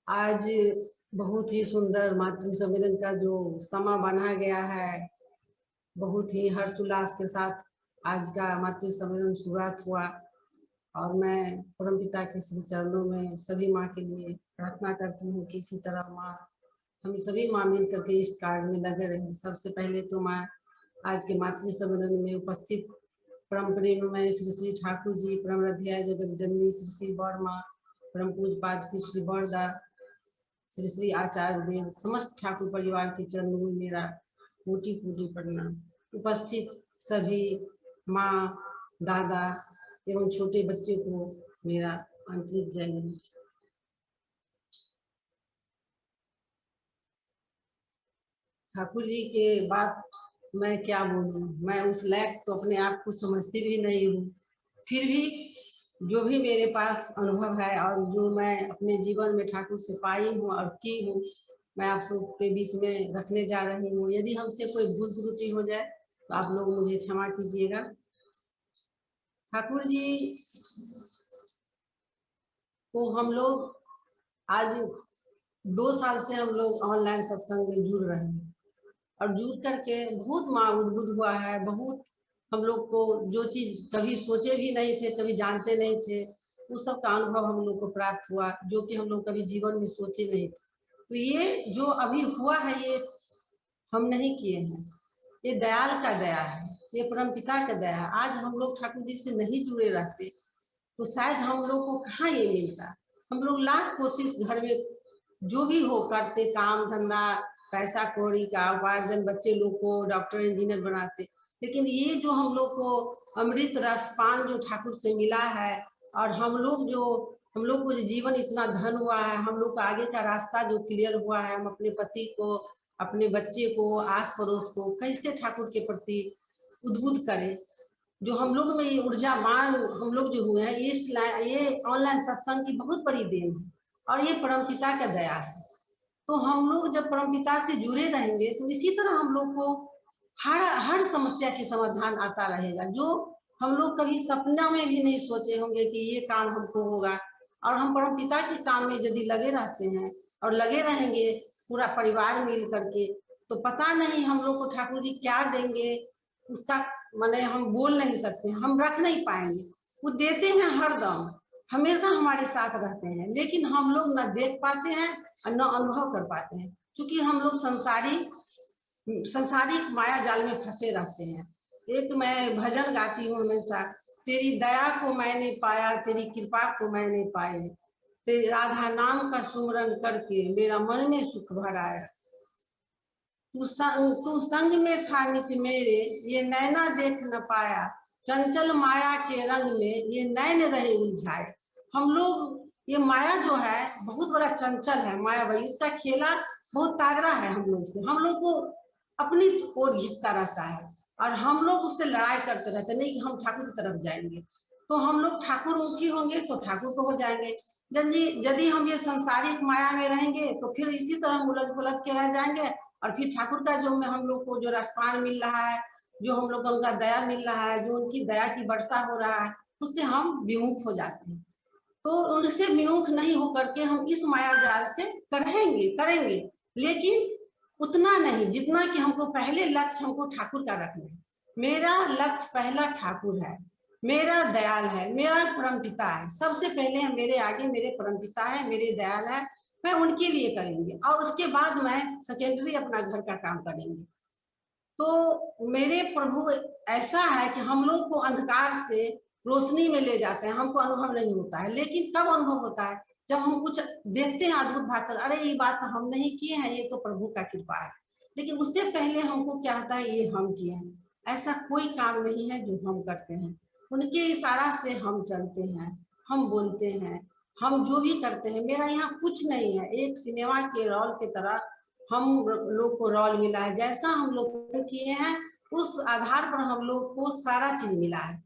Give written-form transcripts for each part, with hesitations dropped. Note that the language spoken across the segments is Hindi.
आज बहुत ही सुंदर मातृ सम्मेलन का जो समा बना गया है, बहुत ही हर्षोल्लास के साथ आज का मातृ सम्मेलन शुरुआत हुआ। और मैं परमपिता के श्री चरणों में सभी माँ के लिए प्रार्थना करती हूँ कि इसी तरह माँ हम सभी माँ मिल करके इस कार्य में लगे रहे। सबसे पहले तो मैं आज के मातृ सम्मेलन में उपस्थित परम प्रेममय श्री श्री ठाकुर जी, परम अध्याय जगत जननी श्री श्री बड़मा, परम पूज्यपाद श्री श्री बड़दा, श्री श्री आचार्य देव, समस्त ठाकुर परिवार के चरणों में मेरा कोटि कोटि प्रणाम। उपस्थित सभी माँ, दादा एवं छोटे बच्चे को मेरा आंतरिक जय हिंद। ठाकुर जी के बात मैं क्या बोलूं, मैं उस लायक तो अपने आप को समझती भी नहीं हूँ। फिर भी जो भी मेरे पास अनुभव है और जो मैं अपने जीवन में ठाकुर से पाई हूँ और की हूँ, मैं आप सबके बीच में रखने जा रही हूँ। यदि हमसे कोई भूल त्रुटि हो जाए तो आप लोग मुझे क्षमा कीजिएगा। ठाकुर जी को हम लोग आज 2 साल से हम लोग ऑनलाइन सत्संग में जुड़ रहे हैं और जुड़ करके बहुत माँ उद्बुद्ध हुआ है। बहुत हम लोग को जो चीज कभी सोचे भी नहीं थे, कभी जानते नहीं थे, उस सब का अनुभव हम लोग को प्राप्त हुआ जो कि हम लोग कभी जीवन में सोचे नहीं थे। तो ये जो अभी हुआ है ये हम नहीं किए हैं, ये दयाल का दया है, ये परम पिता का दया है। आज हम लोग ठाकुर जी से नहीं जुड़े रहते तो शायद हम लोग को कहाँ ये मिलता। हम लोग लाख कोशिश घर में जो भी हो करते, काम धंधा पैसा कौड़ी का उपार्जन, बच्चे लोग को डॉक्टर इंजीनियर बनाते, लेकिन ये जो हम लोग को अमृत रसपान जो ठाकुर से मिला है और हम लोग को जो जीवन इतना धन हुआ है, हम लोग का आगे का रास्ता जो क्लियर हुआ है, हम अपने पति को, अपने बच्चे को, आस पड़ोस को कैसे ठाकुर के प्रति उद्बुद्ध करें। जो हम लोग में ये ऊर्जावान हम लोग जो हुए हैं, ये ऑनलाइन सत्संग की बहुत बड़ी देन है और ये परमपिता का दया है। तो हम लोग जब परमपिता से जुड़े रहेंगे तो इसी तरह हम लोग को हर समस्या के समाधान आता रहेगा, जो हम लोग कभी सपना में भी नहीं सोचे होंगे कि ये काम हमको होगा। और हम परमपिता के काम में यदि लगे रहते हैं और लगे रहेंगे पूरा परिवार मिल करके, तो पता नहीं हम लोग को ठाकुर जी क्या देंगे, उसका माने हम बोल नहीं सकते, हम रख नहीं पाएंगे। वो देते हैं हरदम, हमेशा हमारे साथ रहते हैं, लेकिन हम लोग न देख पाते हैं और न अनुभव कर पाते हैं, क्योंकि हम लोग संसारिक माया जाल में फंसे रहते हैं। एक मैं भजन गाती हूँ हमेशा, तेरी दया को मैंने पाया, तेरी कृपा को मैंने पाए, तेरी राधा नाम का सुमरन करके मेरा मन में सुख भरा है। तू संग में था नित मेरे, ये नैना देख न पाया, चंचल माया के रंग में ये नैन रहे उलझाए। हम लोग ये माया जो है बहुत बड़ा चंचल है, माया भाई इसका खेला बहुत तागड़ा है। हम लोग से हम लोग को अपनी ओर खींचता रहता है और हम लोग उससे लड़ाई करते रहते नहीं कि हम ठाकुर की तरफ जाएंगे। तो हम लोग ठाकुर मुखी होंगे तो ठाकुर को हो जाएंगे। यदि हम ये संसारिक माया में रहेंगे तो फिर इसी तरह उलझ पुलझ के रह जाएंगे और फिर ठाकुर का जो हम लोग को जो रसपान मिल रहा है, जो हम लोग को उनका दया मिल रहा है, जो उनकी दया की वर्षा हो रहा है, उससे हम विमुख हो जाते हैं। तो उनसे विमुख नहीं होकर के हम इस माया जाल से करेंगे, लेकिन उतना नहीं जितना कि हमको पहले लक्ष्य हमको ठाकुर का रखना है। मेरा लक्ष्य पहला ठाकुर है, मेरा दयाल है, मेरा परमपिता है। सबसे पहले मेरे आगे मेरे परमपिता है, मेरे दयाल है, मैं उनके लिए करेंगे और उसके बाद मैं सेकेंडरी अपना घर का काम करेंगे। तो मेरे प्रभु ऐसा है कि हम लोग को अंधकार से रोशनी में ले जाते हैं, हमको अनुभव नहीं होता है। लेकिन कब अनुभव होता है? जब हम कुछ देखते हैं अद्भुत बात, अरे ये बात हम नहीं किए हैं, ये तो प्रभु का कृपा है। लेकिन उससे पहले हमको क्या होता है, ये हम किए हैं। ऐसा कोई काम नहीं है जो हम करते हैं, उनके इशारा से हम चलते हैं, हम बोलते हैं, हम जो भी करते हैं। मेरा यहाँ कुछ नहीं है, एक सिनेमा के रोल की तरह हम लोग को रोल मिला है। जैसा हम लोग किए हैं उस आधार पर हम लोग को सारा चीज मिला है।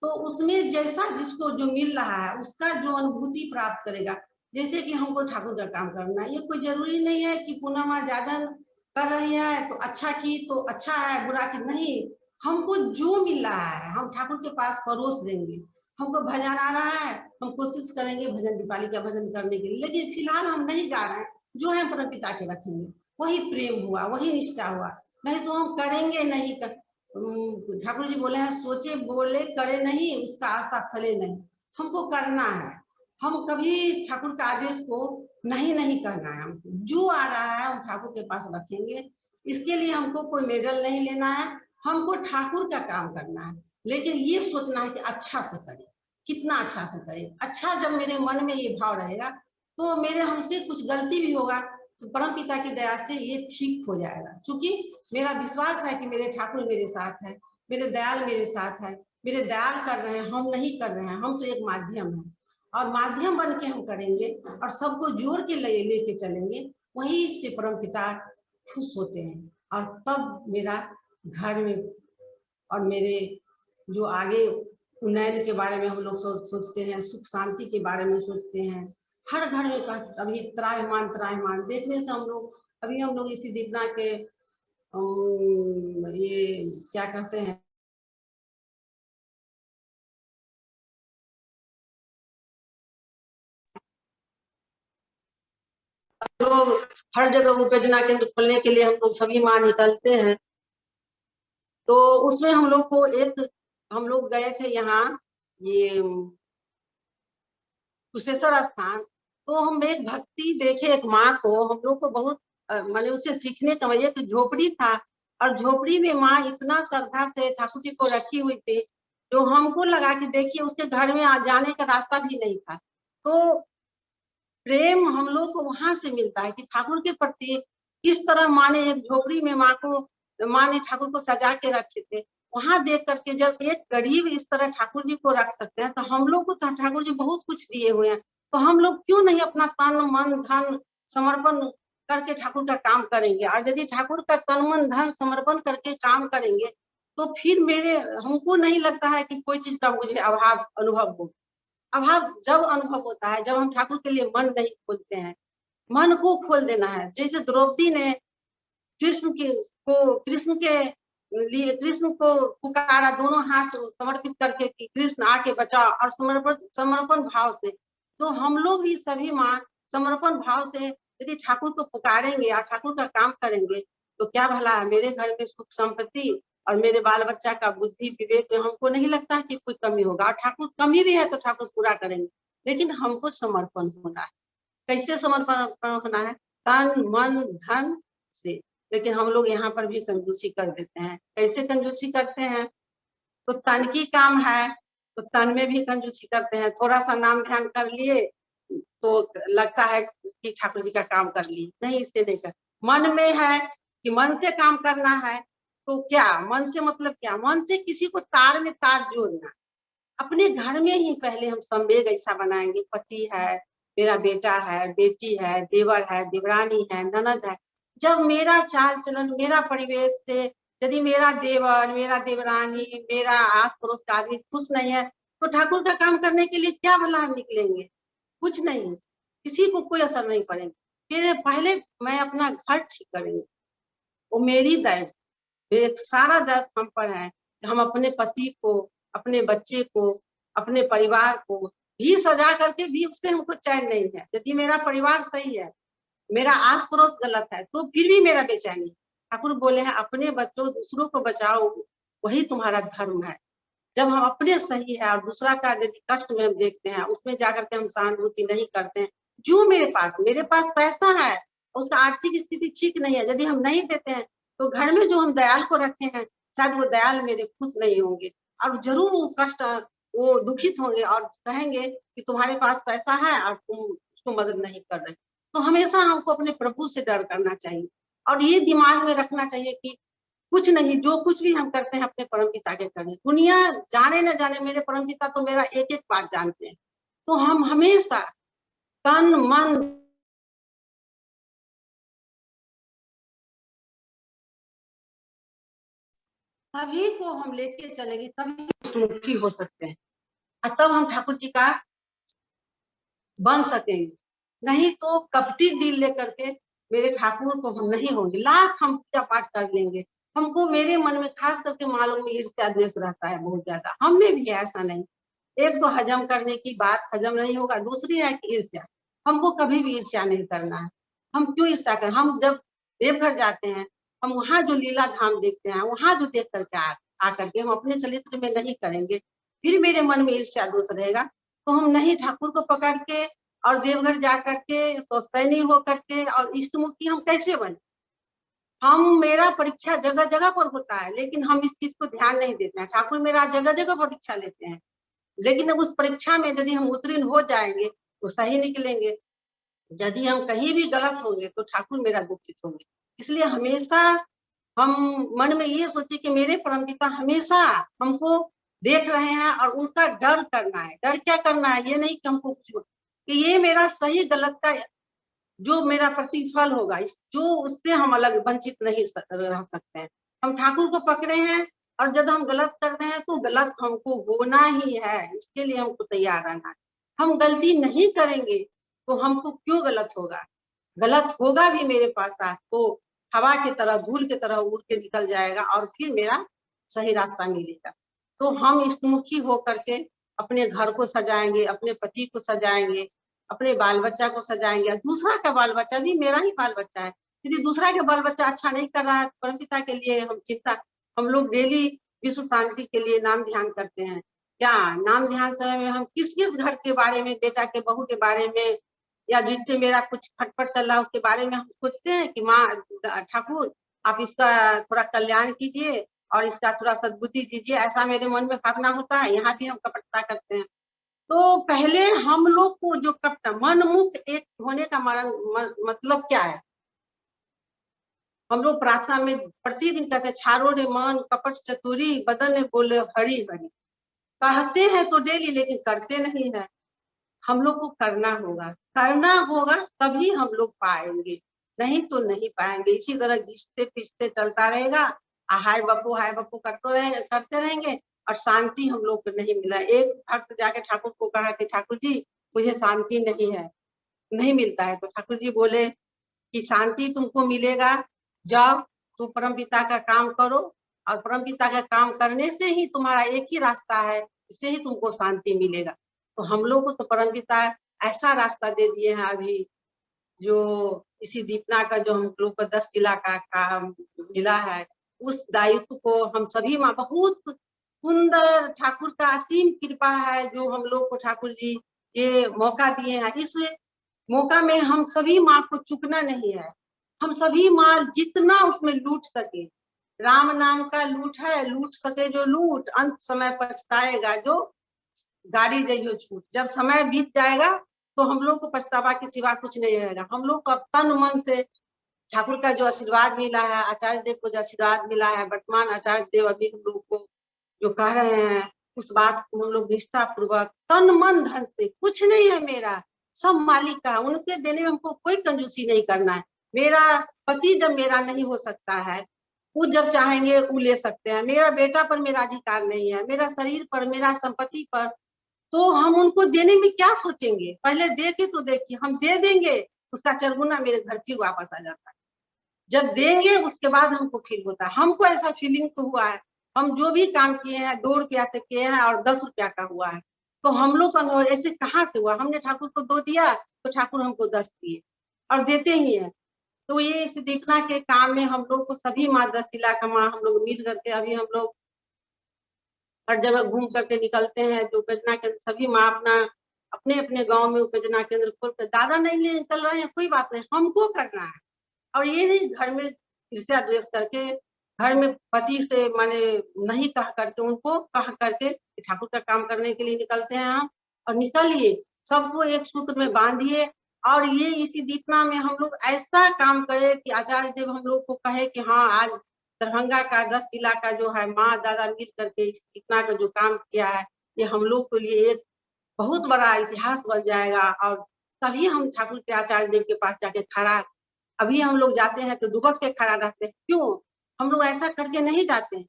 तो उसमें जैसा जिसको जो मिल रहा है उसका जो अनुभूति प्राप्त करेगा। जैसे कि हमको ठाकुर का काम करना है, ये कोई जरूरी नहीं है कि पूर्णिमा जागरण कर रही है तो अच्छा की तो अच्छा है, बुरा की नहीं। हमको जो मिल रहा है हम ठाकुर के पास परोस देंगे। हमको भजन आ रहा है, हम कोशिश करेंगे भजन दीपावली का भजन करने के लिए, लेकिन फिलहाल हम नहीं गा रहे हैं। जो है परमपिता के रखेंगे, वही प्रेम हुआ, वही निष्ठा हुआ। नहीं तो हम करेंगे नहीं कर, ठाकुर जी बोले हैं सोचे बोले करे नहीं, उसका आशा फले नहीं। हमको करना है। हम कभी ठाकुर का आदेश को नहीं नहीं करना है। हमको जो आ रहा है हम ठाकुर के पास रखेंगे। इसके लिए हमको कोई मेडल नहीं लेना है, हमको ठाकुर का काम करना है। लेकिन ये सोचना है कि अच्छा से करें, कितना अच्छा से करें। अच्छा जब मेरे मन में ये भाव रहेगा तो मेरे हमसे कुछ गलती भी होगा तो परम पिता की दया से ये ठीक हो जाएगा। क्योंकि मेरा विश्वास है कि मेरे ठाकुर मेरे साथ है, मेरे दयाल मेरे साथ है, मेरे दयाल कर रहे हैं, हम नहीं कर रहे हैं। हम तो एक माध्यम है और माध्यम बन के हम करेंगे और सबको जोड़ के लेके चलेंगे। वही से परम पिता खुश होते हैं और तब मेरा घर में और मेरे जो आगे उन्नयन के बारे में हम लोग सोचते हैं, सुख शांति के बारे में सोचते हैं। हर घर में अभी त्राहिमाम त्राहिमाम देखने से हम लोग, अभी हम लोग इसी दीपना के ये क्या कहते हैं, लोग हर जगह उपजना केंद्र खोलने के लिए हम लोग सभी माँ निकलते हैं। तो उसमें हम लोग को एक, हम लोग गए थे यहाँ ये कुशेश्वर स्थान। तो हम एक भक्ति देखे, एक माँ को हम लोग को बहुत मैंने उससे सीखने का, एक झोपड़ी था और झोपड़ी में माँ इतना श्रद्धा से ठाकुर जी को रखी हुई थी, जो हमको लगा कि देखिए उसके घर में जाने का रास्ता भी नहीं था। तो प्रेम हम लोग को वहां से मिलता है कि ठाकुर के प्रति किस तरह माँ ने एक झोपड़ी में माँ ने ठाकुर को सजा के रखे थे। वहां देख करके जब एक गरीब इस तरह ठाकुर जी को रख सकते हैं तो हम लोग को ठाकुर जी बहुत कुछ दिए हुए हैं। तो हम लोग क्यों नहीं अपना तन मन धन समर्पण करके ठाकुर का काम करेंगे। और यदि ठाकुर का तन मन धन समर्पण करके काम करेंगे तो फिर मेरे हमको नहीं लगता है कि कोई चीज का मुझे अभाव अनुभव हो। अभाव जब अनुभव होता है जब हम ठाकुर के लिए मन नहीं खोलते हैं। मन को खोल देना है। जैसे द्रौपदी ने कृष्ण के लिए कृष्ण को पुकारा, दोनों हाथ समर्पित करके कि कृष्ण आके बचाओ, और समर्पण भाव से। तो हम लोग भी सभी माँ समर्पण भाव से यदि ठाकुर को पुकारेंगे और ठाकुर का काम करेंगे तो क्या भला है, मेरे घर में सुख संपत्ति और मेरे बाल बच्चा का बुद्धि विवेक में हमको नहीं लगता कि कोई कमी होगा। और ठाकुर कमी भी है तो ठाकुर पूरा करेंगे। लेकिन हमको समर्पण होना है। कैसे समर्पण होना है? तन मन धन से। लेकिन हम लोग यहाँ पर भी कंजूसी कर देते हैं। कैसे कंजूसी करते हैं? तो तन की काम है तो तन में भी कंजूसी करते हैं। थोड़ा सा नाम ध्यान कर लिए तो लगता है कि ठाकुर जी का काम कर लिए, नहीं इससे नहीं कर। मन में है कि मन से काम करना है तो क्या मन से मतलब क्या? मन से किसी को तार में तार जोड़ना। अपने घर में ही पहले हम संवेग ऐसा बनाएंगे, पति है, मेरा बेटा है, बेटी है, देवर है, देवरानी है, ननद है। जब मेरा चाल चलन मेरा परिवेश से यदि मेरा देवर, मेरा देवरानी, मेरा आस पड़ोस का आदमी खुश नहीं है तो ठाकुर का काम करने के लिए क्या भला हम निकलेंगे? कुछ नहीं, किसी को कोई असर नहीं पड़ेगा। फिर पहले मैं अपना घर ठीक करेंगे, वो मेरी दायित्व, एक सारा दायित्व हम पर है। हम अपने पति को, अपने बच्चे को, अपने परिवार को भी सजा करके भी उससे हमको चैन नहीं है। यदि मेरा परिवार सही है, मेरा आस पड़ोस गलत है तो फिर भी मेरा बेचैनी। ठाकुर बोले हैं अपने बच्चों दूसरों को बचाओ, वही तुम्हारा धर्म है। जब हम अपने सही है और दूसरा का यदि कष्ट में हम देखते हैं उसमें जाकर के हम सहानुभूति नहीं करते हैं। जो मेरे पास पैसा है, उसका आर्थिक स्थिति ठीक नहीं है, यदि हम नहीं देते हैं तो घर में जो हम दयाल को रखे हैं शायद वो दयाल मेरे खुश नहीं होंगे और जरूर वो कष्ट, वो दुखित होंगे और कहेंगे कि तुम्हारे पास पैसा है और तुम उसको मदद नहीं कर रहे। तो हमेशा हमको अपने प्रभु से डर करना चाहिए और ये दिमाग में रखना चाहिए कि कुछ नहीं, जो कुछ भी हम करते हैं अपने परमपिता के करने। दुनिया जाने न जाने, मेरे परमपिता तो मेरा एक एक बात जानते हैं। तो हम हमेशा तन मन सभी को हम लेके चलेंगे तभी मुक्ति हो सकते हैं और तब हम ठाकुर जी का बन सकेंगे। नहीं तो कपटी दिल लेकर के मेरे ठाकुर को हम नहीं होंगे। लाख हम पूजा पाठ कर लेंगे, हमको मेरे मन में खास करके मालूम में ईर्ष्या द्वेष रहता है बहुत ज्यादा। हम में भी ऐसा नहीं, एक तो हजम करने की बात हजम नहीं होगा, दूसरी है कि ईर्ष्या। हमको कभी भी ईर्ष्या नहीं करना है। हम क्यों ईर्ष्या करें? हम जब देवघर जाते हैं, हम वहां जो लीला धाम देखते हैं, वहां जो देख करके आकर के हम अपने चरित्र में नहीं करेंगे, फिर मेरे मन में ईर्ष्या दोष रहेगा, तो हम नहीं ठाकुर को पकड़ के और देवघर जा करके स्वस्थैनी हो करके और इष्टमुखी हम कैसे बने? हम मेरा परीक्षा जगह जगह पर होता है, लेकिन हम इस चीज को ध्यान नहीं देते हैं। ठाकुर मेरा जगह जगह परीक्षा लेते हैं, लेकिन उस परीक्षा में यदि हम उत्तीर्ण हो जाएंगे तो सही निकलेंगे, यदि हम कहीं भी गलत होंगे तो ठाकुर मेरा दुखित होंगे। इसलिए हमेशा हम मन में ये सोचे कि मेरे परमपिता हमेशा हमको देख रहे हैं और उनका डर करना है। डर क्या करना है? ये नहीं कि हमको कि ये मेरा सही गलत का जो मेरा प्रतिफल होगा, इस जो उससे हम अलग वंचित नहीं रह सकते हैं। हम ठाकुर को पकड़े हैं और जब हम गलत कर रहे हैं तो गलत हमको होना ही है, इसके लिए हमको तैयार रहना है। हम गलती नहीं करेंगे तो हमको क्यों गलत होगा? गलत होगा भी मेरे पास तो हवा की तरह, धूल की तरह उड़ के निकल जाएगा और फिर मेरा सही रास्ता मिलेगा। तो हम इष्टमुखी होकर के अपने घर को सजाएंगे, अपने पति को सजाएंगे, अपने बाल बच्चा को सजाएंगे। दूसरा का बाल बच्चा भी मेरा ही बाल बच्चा है। यदि दूसरा का बाल बच्चा अच्छा नहीं कर रहा है, परमपिता के लिए हम लोग डेली विश्व शांति के लिए नाम ध्यान करते हैं। क्या नाम ध्यान समय में हम किस किस घर के बारे में, बेटा के बहू के बारे में, या जिससे मेरा कुछ खटपट चल रहा है उसके बारे में हम सोचते हैं कि माँ ठाकुर आप इसका थोड़ा कल्याण कीजिए और इसका थोड़ा सद्बुद्धि दीजिए, ऐसा मेरे मन में भावना होता है। यहाँ भी हम कपटता करते हैं। तो पहले हम लोग को जो कपट मन मुख एक होने का मतलब क्या है? हम लोग प्रार्थना में प्रतिदिन कहते हैं, छारो ने मन कपट चतुरी बदन ने बोले हरि हरि। कहते हैं तो डेली, लेकिन करते नहीं है। हम लोग को करना होगा तभी हम लोग पाएंगे, नहीं तो नहीं पाएंगे। इसी तरह घिसते पिसते चलता रहेगा, हाय बप्पू करते रहेंगे और शांति हम लोग को नहीं मिला। एक भक्त जाके ठाकुर को कहा कि ठाकुर जी मुझे शांति नहीं है, नहीं मिलता है। तो ठाकुर जी बोले कि शांति तुमको मिलेगा, जाओ तुम परमपिता का काम करो, और परमपिता का काम करने से ही तुम्हारा एक ही रास्ता है, इससे ही तुमको शांति मिलेगा। तो हम लोग को तो परमपिता ऐसा रास्ता दे दिए हैं अभी, जो इसी दीपना का जो हम लोग को 10 किला का काम मिला है, उस दायित्व को हम सभी माँ, बहुत सुंदर ठाकुर का असीम कृपा है जो हम लोग को ठाकुर जी ये मौका दिए हैं। इस मौका में हम सभी माँ को चुकना नहीं है। हम सभी माँ जितना उसमें लूट सके, राम नाम का लूट है, लूट सके जो लूट, अंत समय पछताएगा जो गाड़ी जइयो छूट। जब समय बीत जाएगा तो हम लोग को पछतावा के सिवा कुछ नहीं रहेगा। हम लोग को अब तन मन से ठाकुर का जो आशीर्वाद मिला है, आचार्य देव को जो आशीर्वाद मिला है, वर्तमान आचार्य देव अभी हम लोग को जो कह रहे हैं, उस बात को हम लोग निष्ठा पूर्वक तन मन धन से, कुछ नहीं है मेरा, सब मालिक का, उनके देने में हमको कोई कंजूसी नहीं करना है। मेरा पति जब मेरा नहीं हो सकता है, वो जब चाहेंगे वो ले सकते हैं। मेरा बेटा पर मेरा अधिकार नहीं है, मेरा शरीर पर, मेरा संपत्ति पर, तो हम उनको देने में क्या सोचेंगे? पहले दे के तो देखिए, हम दे देंगे उसका चरगुना मेरे घर फिर वापस आ जाता है। जब देंगे उसके बाद हमको फील होता है। हमको ऐसा फीलिंग तो हुआ है, हम जो भी काम किए हैं 2 रुपया से किए हैं और 10 रुपया का हुआ है, तो हम लोग का ऐसे कहाँ से हुआ? हमने ठाकुर को 2 दिया तो ठाकुर हमको 10 दिए और देते ही है। तो ये इस देखना के काम में हम लोग को सभी माँ 10 किला का माँ हम लोग मिल करके अभी हम लोग हर जगह घूम करके निकलते हैं। जो उपजना केंद्र सभी माँ अपना अपने अपने गांव में उपजना केंद्र खोल कर, दादा नहीं निकल रहे हैं कोई बात नहीं, हमको करना है। और ये नहीं घर में ईर्ष्या द्वेष करके, घर में पति से माने नहीं कह करके, उनको कह करके ठाकुर का काम करने के लिए निकलते हैं हम। और निकलिए, सबको एक सूत्र में बांधिए, और ये इसी दीपना में हम लोग ऐसा काम करें कि आचार्य देव हम लोग को कहे कि हाँ आज दरभंगा का 10 किला का जो है माँ दादा मिल करके इस दीपना का जो काम किया है, ये हम लोग के लिए एक बहुत बड़ा इतिहास बन जाएगा। और तभी हम ठाकुर के आचार्य देव के पास जाके खड़ा, अभी हम लोग जाते हैं तो दुबक के खड़ा रहते हैं, क्यों? हम लोग ऐसा करके नहीं जाते हैं।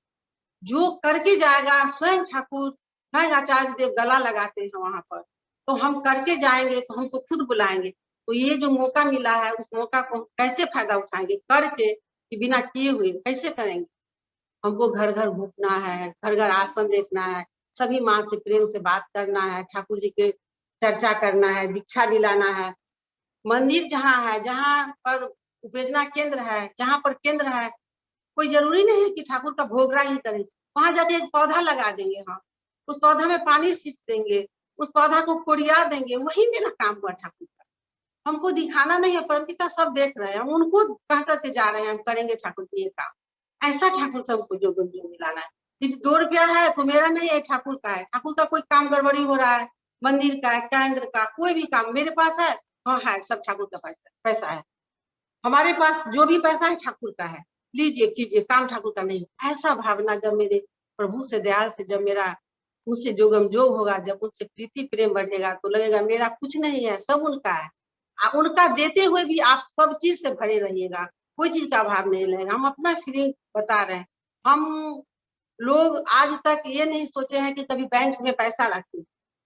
जो करके जाएगा स्वयं ठाकुर, स्वयं आचार्य देव गला लगाते हैं वहां पर, तो हम करके जाएंगे तो हमको खुद बुलाएंगे। तो ये जो मौका मिला है, उस मौका को कैसे फायदा उठाएंगे? करके कि बिना किए हुए कैसे करेंगे? हमको घर घर घूमना है, घर घर आसन देखना है, सभी माँ से प्रेम से बात करना है, ठाकुर जी के चर्चा करना है, दीक्षा दिलाना है। मंदिर जहाँ है, जहाँ पर उपयोजना केंद्र है, जहाँ पर केंद्र है, कोई जरूरी नहीं है कि ठाकुर का भोगरा ही करें। वहां जाके एक पौधा लगा देंगे, हम उस पौधा में पानी सींच देंगे, उस पौधा को कोड़िया देंगे, वही मेरा काम हुआ ठाकुर का। हमको दिखाना नहीं है, परमपिता सब देख रहे हैं, हम उनको कह करके जा रहे हैं, हम करेंगे ठाकुर की ये काम। ऐसा ठाकुर से हमको जो मिलाना है। 2 रुपया है तो मेरा नहीं है, ठाकुर का है। ठाकुर का कोई काम गड़बड़ी हो रहा है, मंदिर का, केंद्र का, कोई भी काम मेरे पास है, हाँ है, सब ठाकुर का पैसा है। हमारे पास जो भी पैसा है ठाकुर का है, लीजिए कीजिए, काम ठाकुर का नहीं। ऐसा भावना जब मेरे प्रभु से, दयाल से, जब मेरा मुझसे जोगम जोग होगा, जब मुझसे प्रीति प्रेम बढ़ेगा, तो लगेगा मेरा कुछ नहीं है, सब उनका है। आप उनका देते हुए भी आप सब चीज से भरे रहिएगा, कोई चीज का अभाव नहीं लगेगा। हम अपना फीलिंग बता रहे हैं। हम लोग आज तक ये नहीं सोचे हैं कि कभी बैंक में पैसा रखें।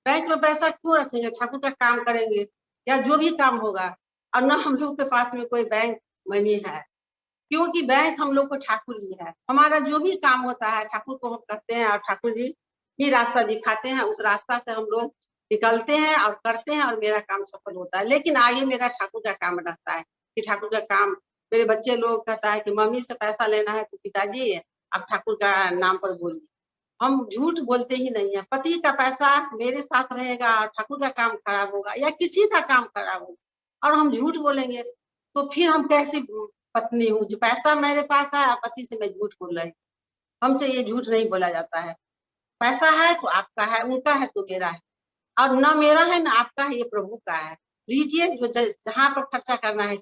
बैंक में पैसा क्यों रखेंगे? ठाकुर का काम करेंगे या जो भी काम होगा। और न हम लोग के पास में कोई बैंक मनी है, क्योंकि बैंक हम लोग को ठाकुर जी है। हमारा जो भी काम होता है ठाकुर को हम कहते हैं, और ठाकुर जी ही रास्ता दिखाते हैं। उस रास्ता से हम लोग निकलते हैं और करते हैं, और मेरा काम सफल होता है। लेकिन आगे मेरा ठाकुर का काम रहता है कि ठाकुर का काम, मेरे बच्चे लोग कहता है कि मम्मी से पैसा लेना है तो पिताजी अब ठाकुर का नाम पर बोलिए। हम झूठ बोलते ही नहीं है। पति का पैसा मेरे साथ रहेगा और ठाकुर का काम खराब होगा या किसी का काम खराब होगा और हम झूठ बोलेंगे, तो फिर हम कैसी पत्नी हूँ? जो पैसा मेरे पास है और पति से मैं झूठ बोल रही। हमसे ये झूठ नहीं बोला जाता है। पैसा है तो आपका है, उनका है तो मेरा है, और न मेरा है न आपका है, ये प्रभु का है। लीजिए, जो जहाँ पर खर्चा करना है।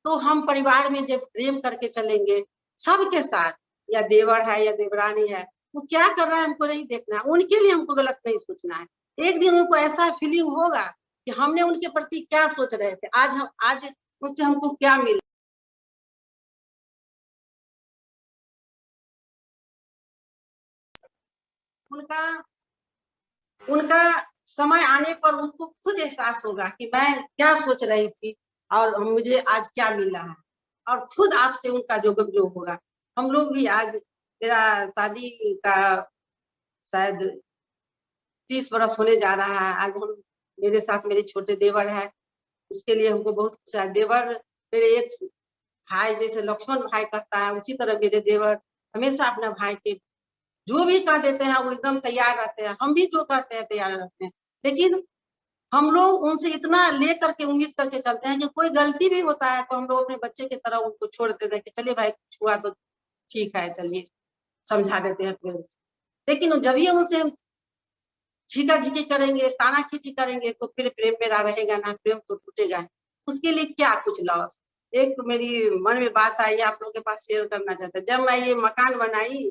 तो हम परिवार में जब प्रेम करके चलेंगे सबके साथ, या देवर है या देवरानी है, वो क्या कर रहा है हमको नहीं देखना है, उनके लिए हमको गलत नहीं सोचना है। एक दिन उनको ऐसा फीलिंग होगा कि हमने उनके प्रति क्या सोच रहे थे, आज उससे हमको क्या मिला। उनका उनका समय आने पर उनको खुद एहसास होगा कि मैं क्या सोच रही थी और मुझे आज क्या मिला है, और खुद आपसे उनका जो होगा। हम लोग भी आज, मेरा शादी का शायद 30 वर्ष होने जा रहा है। आज हम, मेरे साथ मेरे छोटे देवर है, इसके लिए हमको बहुत खुश है। देवर मेरे एक भाई जैसे लक्ष्मण भाई कहता है, उसी तरह मेरे देवर हमेशा अपने भाई के जो भी कह देते हैं वो एकदम तैयार रहते हैं। हम भी जो कहते हैं तैयार रहते हैं। लेकिन हम लोग उनसे इतना ले करके उम्मीद करके चलते हैं कि कोई गलती भी होता है तो हम लोग अपने बच्चे की तरह उनको छोड़ देते हैं कि चलिए भाई कुछ हुआ तो ठीक है, चलिए समझा देते हैं प्रेम से। लेकिन जब भी उनसे झीका झीकी करेंगे, ताना खींची करेंगे, तो फिर प्रेम मेरा रहेगा ना, प्रेम तो टूटेगा। उसके लिए क्या कुछ लॉस। एक मेरी मन में बात आई, आप लोगों के पास शेयर करना चाहते हैं। जब मैं ये मकान बनाई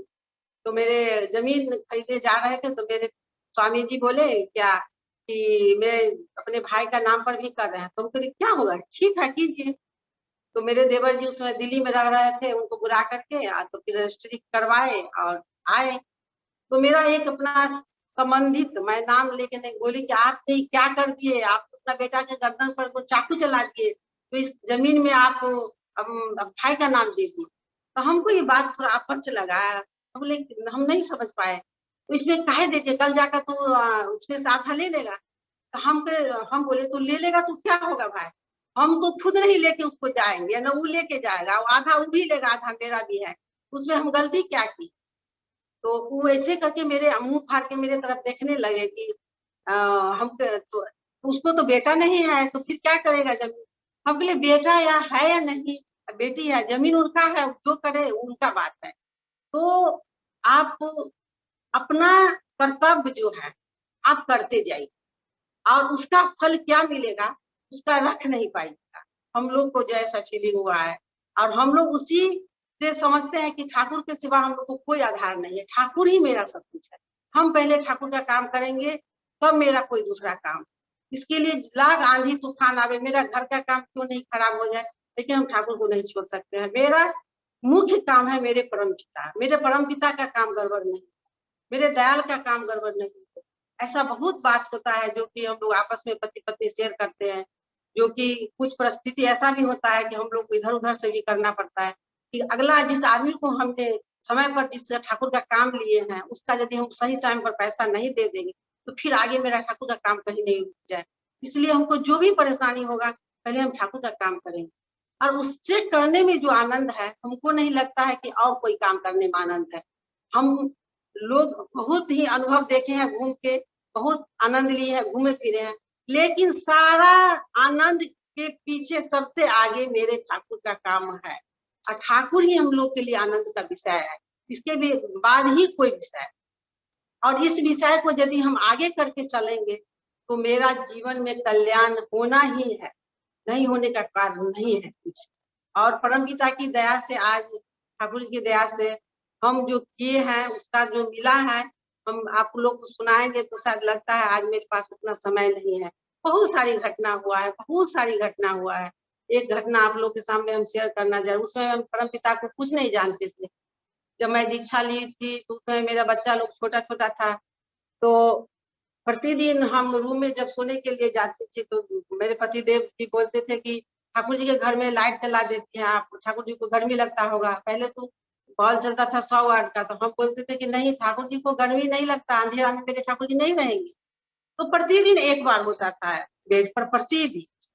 तो मेरे जमीन खरीदने जा रहे थे, तो मेरे स्वामी जी बोले क्या कि मैं अपने भाई का नाम पर भी कर रहे हैं। तो हम क्या होगा, ठीक है कीजिए। तो मेरे देवर जी उसमें दिल्ली में रह रहे थे, उनको बुला करके तो फिर रजिस्ट्री करवाए और आए। तो मेरा एक अपना संबंधित, मैं नाम लेके नहीं बोली कि आपने क्या कर दिए, आप अपना बेटा के गर्दन पर को चाकू चला दिए, तो इस जमीन में आप भाई का नाम दे दिए। तो हमको ये बात थोड़ा अपच लगा। हम बोले हम नहीं समझ पाए, तो इसमें काहे देते, कल जाकर तो उसमें से आधा ले लेगा। तो हम बोले तो ले लेगा तो क्या होगा भाई, हम तो खुद नहीं लेके उसको जाएंगे ना, वो लेके जाएगा, आधा वो भी लेगा, आधा मेरा भी है, उसमें हम गलती क्या की। तो वो ऐसे करके मेरे मुंह फाड़ के मेरे तरफ देखने लगे कि हम तो उसको तो बेटा नहीं है तो फिर क्या करेगा जमीन। हम बोले बेटा या नहीं, बेटी है, जमीन उनका है, जो करे उनका बात है। तो आप अपना कर्तव्य जो है आप करते जाइए, और उसका फल क्या मिलेगा उसका रख नहीं पाएगा। हम लोग को जैसा फीलिंग हुआ है, और हम लोग उसी से समझते हैं कि ठाकुर के सिवा हम लोग को कोई आधार नहीं है, ठाकुर ही मेरा सब कुछ है। हम पहले ठाकुर का काम करेंगे तब मेरा कोई दूसरा काम। इसके लिए लाख आंधी तूफान आवे, मेरा घर का काम क्यों नहीं खराब हो जाए, लेकिन हम ठाकुर को नहीं छोड़ सकते हैं। मेरा मुख्य काम है मेरे परम पिता, मेरे परम पिता का काम गड़बड़ नहीं, मेरे दयाल का काम गड़बड़ नहीं। ऐसा बहुत बात होता है जो कि हम लोग आपस में पति पत्नी शेयर करते हैं, जो कि कुछ परिस्थिति ऐसा भी होता है कि हम लोग को इधर उधर से भी करना पड़ता है कि अगला जिस आदमी को हमने समय पर जिस ठाकुर का काम लिए हैं उसका यदि हम सही टाइम पर पैसा नहीं दे देंगे तो फिर आगे मेरा ठाकुर का काम कहीं नहीं रुक जाए। इसलिए हमको जो भी परेशानी होगा पहले हम ठाकुर का काम करेंगे, और उससे करने में जो आनंद है हमको नहीं लगता है कि और कोई काम करने में आनंद है। हम लोग बहुत ही अनुभव देखे हैं, घूम के बहुत आनंद लिए हैं, घूमे फिरे हैं, लेकिन सारा आनंद के पीछे सबसे आगे मेरे ठाकुर का काम है, और ठाकुर ही हम लोग के लिए आनंद का विषय है। इसके भी बाद ही कोई विषय, और इस विषय को यदि हम आगे करके चलेंगे तो मेरा जीवन में कल्याण होना ही है, नहीं होने का कारण नहीं है कुछ। और परमपिता की दया से आज ठाकुर जी की दया से हम जो किए हैं उसका जो मिला है हम आप लोग को सुनाएंगे तो शायद लगता है आज मेरे पास उतना समय नहीं है। बहुत सारी घटना हुआ है, बहुत सारी घटना हुआ है। एक घटना आप लोग के सामने हम शेयर करना चाहे। उस समय हम परमपिता को कुछ नहीं जानते थे। जब मैं दीक्षा ली थी तो उस समय मेरा बच्चा लोग छोटा छोटा था, तो प्रतिदिन हम रूम में जब सोने के लिए जाते थे तो मेरे पतिदेव भी बोलते थे कि ठाकुर जी के घर में लाइट जला देती हैं आप, ठाकुर जी को गर्मी लगता होगा। पहले तो बॉल चलता था 100 वाट का, तो हम बोलते थे कि नहीं ठाकुर जी को गर्मी नहीं लगता, अंधेरा में मेरे ठाकुर जी नहीं रहेंगे। तो प्रतिदिन एक बार होता था बेड पर, प्रतिदिन।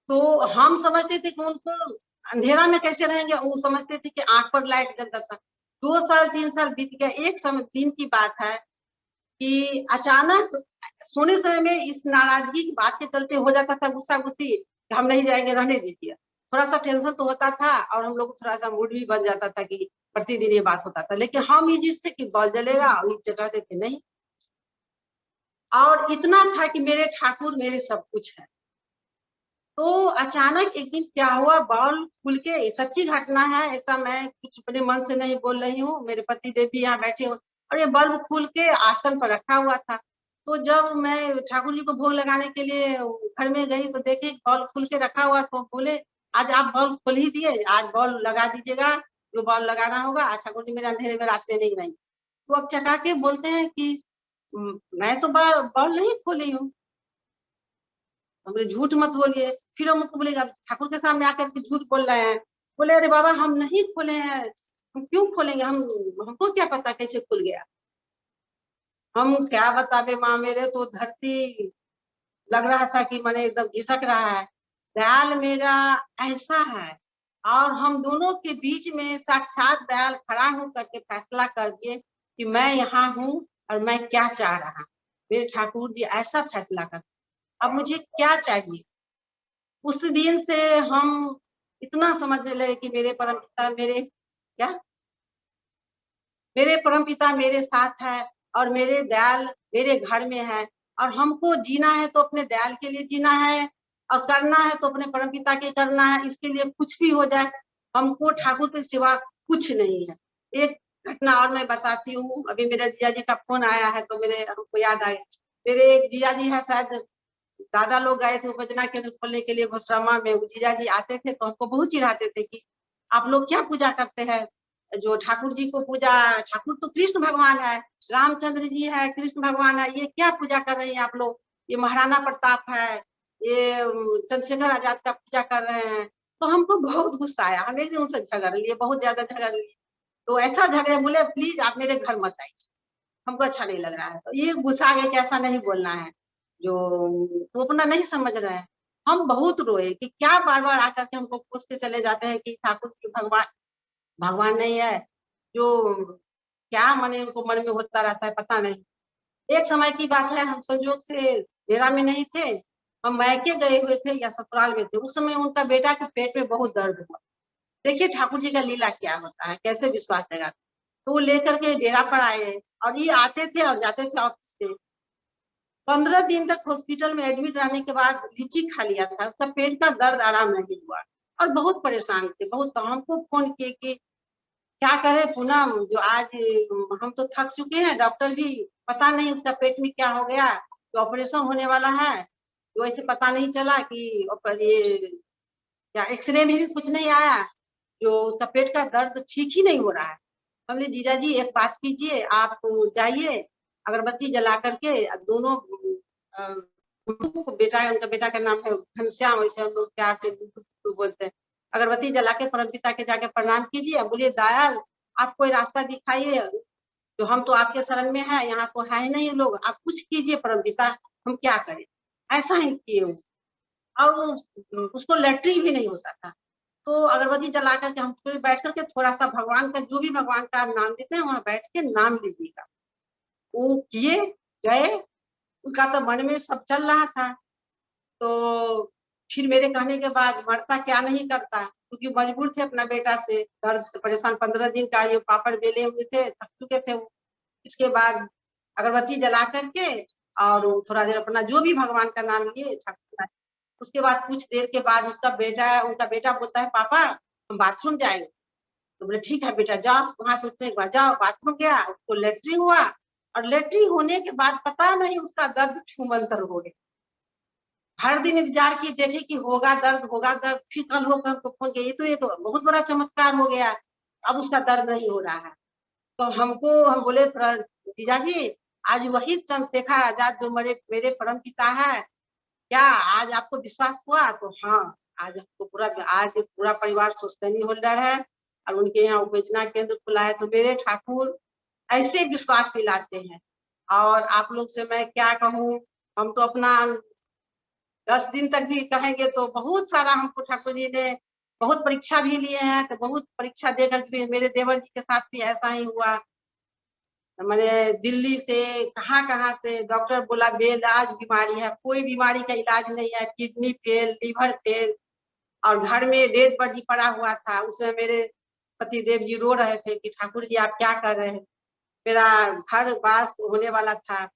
तो हम समझते थे कि उनको अंधेरा में कैसे रहेंगे, वो समझते थे कि आंख पर लाइट जलता था। 2 साल 3 साल बीत गया। एक समय दिन की बात है कि अचानक सोने समय में इस नाराजगी की बात के चलते हो जाता था गुस्सा गुस्सी, हम नहीं जाएंगे, रहने दीजिए। थोड़ा सा टेंशन तो होता था और हम लोग थोड़ा सा मूड भी बन जाता था कि प्रतिदिन ये बात होता था, लेकिन हम ये जिद थे कि बॉल जलेगा और ये जगह देते नहीं। और इतना था कि मेरे ठाकुर मेरे सब कुछ है। तो अचानक एक दिन क्या हुआ, बॉल खुल के, सच्ची घटना है, ऐसा मैं कुछ अपने मन से नहीं बोल रही हूँ, मेरे पति देव भी यहाँ बैठे हो, और ये बल्ब खुल के आसन पर रखा हुआ था। तो जब मैं ठाकुर जी को भोग लगाने के लिए घर में गई तो देखे बॉल खुल के रखा हुआ, तो बोले आज आप बॉल खोल ही दिए, आज बॉल लगा दीजिएगा, जो बॉल लगाना होगा, आज ठाकुर जी मेरे अंधेरे में रात में नहीं रहेंगे। तो अब चका के बोलते हैं कि मैं तो बॉल नहीं खोली हूँ। बोले झूठ मत बोलिए। फिर हम उनको बोले ठाकुर के सामने आकर के झूठ बोल रहे हैं। बोले अरे बाबा हम नहीं खोले हैं, हम क्यों खोलेंगे, हमको क्या पता कैसे खुल गया। हम क्या बतावे माँ, मेरे तो धरती लग रहा था कि मैंने एकदम घिसक रहा है। दयाल मेरा ऐसा है, और हम दोनों के बीच में साक्षात दयाल खड़ा हो करके फैसला कर दिए कि मैं यहाँ हूँ और मैं क्या चाह रहा हूँ। मेरे ठाकुर जी ऐसा फैसला कर, अब मुझे क्या चाहिए। उस दिन से हम इतना समझने लगे कि मेरे परमपिता मेरे क्या, मेरे परमपिता मेरे साथ है, और मेरे दयाल मेरे घर में है, और हमको जीना है तो अपने दयाल के लिए जीना है, और करना है तो अपने परमपिता के करना है। इसके लिए कुछ भी हो जाए हमको ठाकुर के सिवा कुछ नहीं है। एक घटना और मैं बताती हूँ। अभी मेरे जिया जी का फोन आया है तो मेरे हमको याद आया। मेरे एक जिया जी है, शायद दादा लोग गए थे उपजना केंद्र खोलने के लिए घोषरामा में। जीजा जी आते थे तो हमको बहुत चिढ़ाते थे कि आप लोग क्या पूजा करते हैं, जो ठाकुर जी को पूजा, ठाकुर तो कृष्ण भगवान है, रामचंद्र जी है, कृष्ण भगवान है, ये क्या पूजा कर रहे हैं आप लोग, ये महाराणा प्रताप है, ये चंद्रशेखर आजाद का पूजा कर रहे हैं। तो हमको बहुत गुस्सा आया, हम एक दिन उनसे झगड़ लिए, बहुत ज्यादा झगड़ लिए। तो ऐसा झगड़े, बोले प्लीज आप मेरे घर मत आइए, हमको अच्छा नहीं लग रहा है। तो ये गुस्सा गया कि ऐसा नहीं बोलना है, जो तो अपना नहीं समझ रहे हैं। हम बहुत रोए कि क्या बार बार आकर के हमको पूछ के चले जाते हैं कि ठाकुर की भगवान भगवान नहीं है, जो क्या मने उनको मन में होता रहता है पता नहीं। एक समय की बात है, हम संयोग से डेरा में नहीं थे, हम मैके गए हुए थे या ससुराल में थे। उस समय उनका बेटा के पेट में बहुत दर्द हुआ। देखिए ठाकुर जी का लीला क्या होता है, कैसे विश्वास है। तो वो लेकर के डेरा पर आए, और ये आते थे और जाते थे ऑफिस से। 15 दिन तक हॉस्पिटल में एडमिट रहने के बाद लीची खा लिया था, उसका पेट का दर्द आराम नहीं हुआ, और बहुत परेशान थे बहुत। तो हमको फोन किए कि क्या करें पूनम, जो आज हम तो थक चुके हैं, डॉक्टर भी पता नहीं उसका पेट में क्या हो गया, तो ऑपरेशन होने वाला है, तो ऐसे पता नहीं चला कि ये क्या, एक्सरे में भी कुछ नहीं आया, जो उसका पेट का दर्द ठीक ही नहीं हो रहा है। हमने जीजा जी एक बात कीजिए, आप जाइए अगरबत्ती जला करके दोनों बेटा है, उनका बेटा का नाम है घनश्याम, वैसे हम लोग प्यार से बोलते हैं, अगरबत्ती जला के परमपिता के जाके प्रणाम कीजिए, बोलिए दयाल आप कोई रास्ता दिखाइए, जो हम तो आपके शरण में है, यहाँ तो है ही नहीं लोग, आप कुछ कीजिए परमपिता, हम क्या करें। ऐसा ही किए वो। और वो उसको लेटरिन भी नहीं होता था। तो अगरबत्ती जला करके हम फिर बैठ करके थोड़ा सा भगवान का, जो भी भगवान का नाम देते हैं वहां बैठ के नाम लीजिएगा। वो किए, गए, उनका तो मन में सब चल रहा था। तो फिर मेरे कहने के बाद मरता क्या नहीं करता, क्योंकि मजबूर थे अपना बेटा से, दर्द से परेशान, 15 दिन का ये पापड़ बेले हुए थे, थक चुके थे वो। इसके बाद अगरबत्ती जला करके और थोड़ा देर अपना जो भी भगवान का नाम लिए ठाकुर। उसके बाद कुछ देर के बाद उनका बेटा बोलता है, पापा हम बाथरूम जाएंगे। तो बोले ठीक है बेटा जाओ, वहां से उठने के बाद जाओ। बाथरूम गया, उसको लेटरिन हुआ, और लेटरिन होने के बाद पता नहीं उसका दर्द छूमंतर हो गया। हर दिन इंतजार की, देखे कि होगा दर्द, होगा दर्द, फिर कल होकर हमको फोन किया। ये तो एक बहुत बड़ा चमत्कार हो गया, अब उसका दर्द नहीं हो रहा है। तो हम बोले जीजा जी, आज वही चंद्रशेखर आजाद जो मेरे परम पिता है, क्या आज आपको विश्वास हुआ? तो हाँ, आज पूरा परिवार सोस्टनी होल्डर है, और उनके यहाँ उपयोजना केंद्र खुला है। तो मेरे ठाकुर ऐसे विश्वास दिलाते हैं। और आप लोग से मैं क्या कहूँ, हम तो अपना 10 दिन तक भी कहेंगे तो बहुत सारा हमको ठाकुर जी ने बहुत परीक्षा भी लिए हैं। तो बहुत परीक्षा देकर के मेरे देवर जी के साथ भी ऐसा ही हुआ। मैंने दिल्ली से कहाँ कहाँ से डॉक्टर बोला बेइलाज बीमारी है, कोई बीमारी का इलाज नहीं है, किडनी फेल, लीवर फेल, और घर में डेड बॉडी पड़ा हुआ था। उसमें मेरे पति देव जी रो रहे थे कि ठाकुर जी आप क्या कर रहे हैं। मेरा घर बास होने वाला था,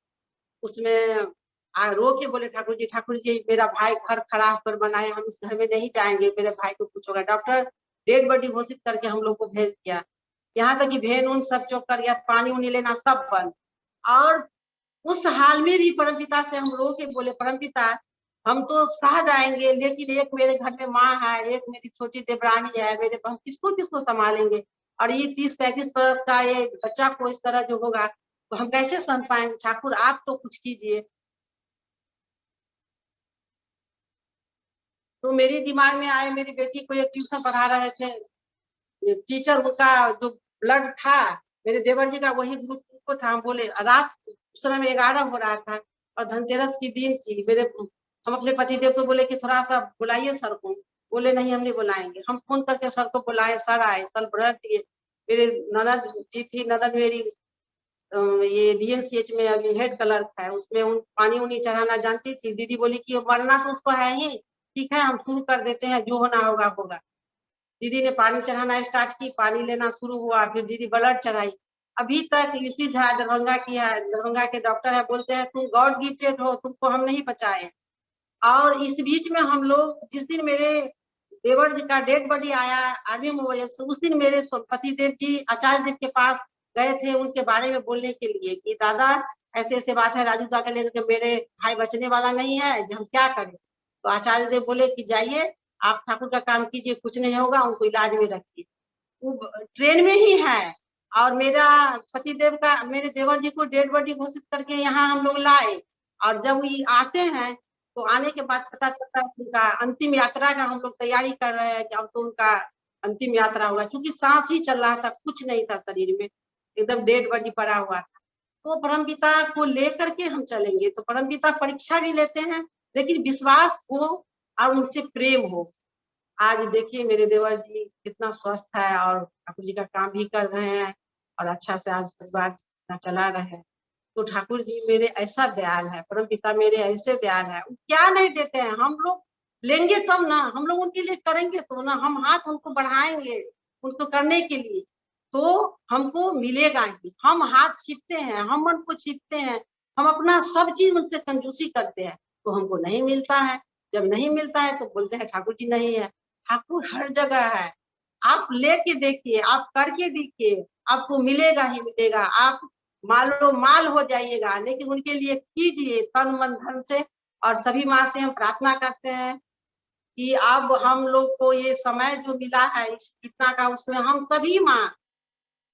उसमें रो के बोले ठाकुर जी मेरा भाई घर खड़ा होकर बनाए, हम इस घर में नहीं जाएंगे, मेरे भाई को कुछ होगा। डॉक्टर डेड बॉडी घोषित करके हम लोग को भेज दिया। यहाँ तक कि भेन उन सब चौक कर गया, पानी उनी लेना सब बंद। और उस हाल में भी परमपिता से हम रो के बोले, परमपिता हम तो सह जाएंगे, लेकिन एक मेरे घर में माँ है, एक मेरी छोटी देवरानी है, मेरे हम किसको किसको संभालेंगे। और ये 30-35 बरस का ये बच्चा को इस तरह जो होगा तो हम कैसे सहन पाएंगे। ठाकुर आप तो कुछ कीजिए। तो मेरे दिमाग में आए, मेरी बेटी को एक ट्यूशन पढ़ा रहे थे टीचर, उनका जो ब्लड था मेरे देवर जी का वही ग्रुप को था। हम बोले रात उस समय में 11 हो रहा था और धनतेरस की दिन थी। हम अपने पति देव को बोले कि थोड़ा सा बुलाइए सर को। बोले नहीं हम नहीं बुलाएंगे। हम फोन करके सर को बुलाए, सर आए, सर ब्लड दिए। मेरे ननद जी थी, ननद मेरी ये डीएमसीएच में अभी हेड क्लर्क है, उसमें उन पानी उनी चढ़ाना जानती थी। दीदी बोली कि मरना तो उसको है ही, ठीक है हम शुरू कर देते हैं, जो होना होगा होगा। दीदी ने पानी चढ़ाना स्टार्ट की, पानी लेना शुरू हुआ, फिर दीदी ब्लड चढ़ाई। अभी तक यूसी झा दरभंगा की है, दरभंगा के डॉक्टर है, बोलते हैं तुम गॉड गिफ्टेड हो, तुमको हम नहीं बचाए। और इस बीच में हम लोग जिस दिन मेरे देवर जी का डेड बॉडी आया आर्मी मेमोरियल से, उस दिन मेरे पति देव जी आचार्य देव के पास गए थे उनके बारे में बोलने के लिए कि दादा ऐसे ऐसे बात है, राजू दा का लेकर मेरे भाई बचने वाला नहीं है, हम क्या करें। तो आचार्य देव बोले कि जाइए आप ठाकुर का काम कीजिए, कुछ नहीं होगा, उनको इलाज में रखिए। वो ट्रेन में ही है। और मेरा पति देव का, मेरे देवर जी को डेड बॉडी घोषित करके यहाँ हम लोग लाए। और जब ये आते हैं तो आने के बाद पता चलता है उनका अंतिम यात्रा का हम लोग तैयारी कर रहे हैं कि अब तो उनका अंतिम यात्रा होगा, क्योंकि सांस ही चल रहा था, कुछ नहीं था शरीर में, एकदम डेड बॉडी पड़ा हुआ था। तो परमपिता को लेकर के हम चलेंगे। तो परमपिता परीक्षा भी लेते हैं, लेकिन विश्वास हो और उनसे प्रेम हो। आज देखिए मेरे देवर जी कितना स्वस्थ है और ठाकुर जी का काम भी कर रहे हैं, और अच्छा से आज परिवार चला रहे हैं। तो ठाकुर जी मेरे ऐसा दयाल है, परम पिता मेरे ऐसे दयाल है, क्या नहीं देते हैं। हम लोग लेंगे तब ना, हम लोग उनके लिए करेंगे तो ना, हम हाथ उनको बढ़ाएंगे उनको करने के लिए, तो हमको मिलेगा ही। हम हाथ छीपते हैं, हम मन को छीपते हैं, हम अपना सब चीज उनसे कंजूसी करते हैं, तो हमको नहीं मिलता है। जब नहीं मिलता है तो बोलते हैं ठाकुर जी नहीं है। ठाकुर हर जगह है, आप लेके देखिए, आप करके देखिए, आपको मिलेगा ही मिलेगा। आप मालो माल हो जाइएगा, लेकिन उनके लिए कीजिए तन मन धन से। और सभी माँ से हम प्रार्थना करते हैं कि अब हम लोग को ये समय जो मिला है इस इतना का, उसमें हम सभी माँ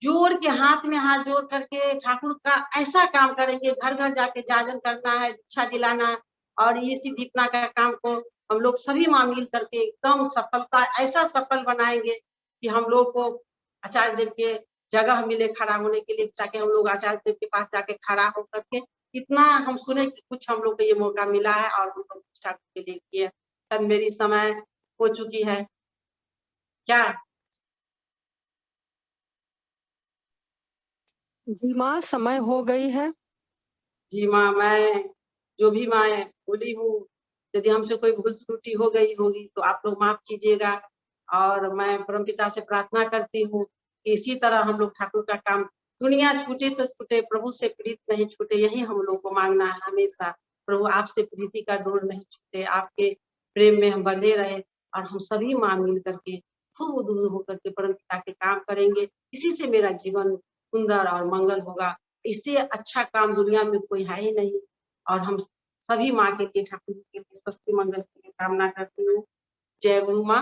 जोड़ के हाथ में हाथ जोड़ करके ठाकुर का ऐसा काम करेंगे, घर घर जाके जागरण करना है, दीक्षा दिलाना। और इसी दीपना का काम को हम लोग सभी माँ मिल करके एकदम सफलता ऐसा सफल बनाएंगे कि हम लोग को आचार्य देव के जगह मिले खड़ा होने के लिए, ताकि हम लोग आचार्य देव के पास जाके खड़ा होकर के इतना हम सुने कि कुछ हम लोग को ये मौका मिला है और हम लोग कुछ ठाकुर के लिए किए। तब मेरी समय हो चुकी है क्या? जी माँ, समय हो गई है। जी माँ, मैं जो भी मैं बोली हूँ, यदि हमसे कोई भूल त्रुटि हो गई होगी तो आप लोग माफ कीजिएगा। और मैं परमपिता से प्रार्थना करती हूँ कि इसी तरह हम लोग ठाकुर का काम, दुनिया छूटे तो छूटे, प्रभु से प्रीत नहीं छूटे, यही हम लोग को मांगना है हमेशा। प्रभु आपसे प्रीति का डोर नहीं छूटे, आपके प्रेम में हम बंधे रहे और हम सभी माँ मिल करके खूब दूर होकर के परमपिता के काम करेंगे। इसी से मेरा जीवन सुंदर और मंगल होगा। इससे अच्छा काम दुनिया में कोई है ही नहीं। और हम सभी माँ के लिए, ठाकुर जी के लिए स्वस्ति मंगल की कामना करती हूँ। जय गुरु माँ।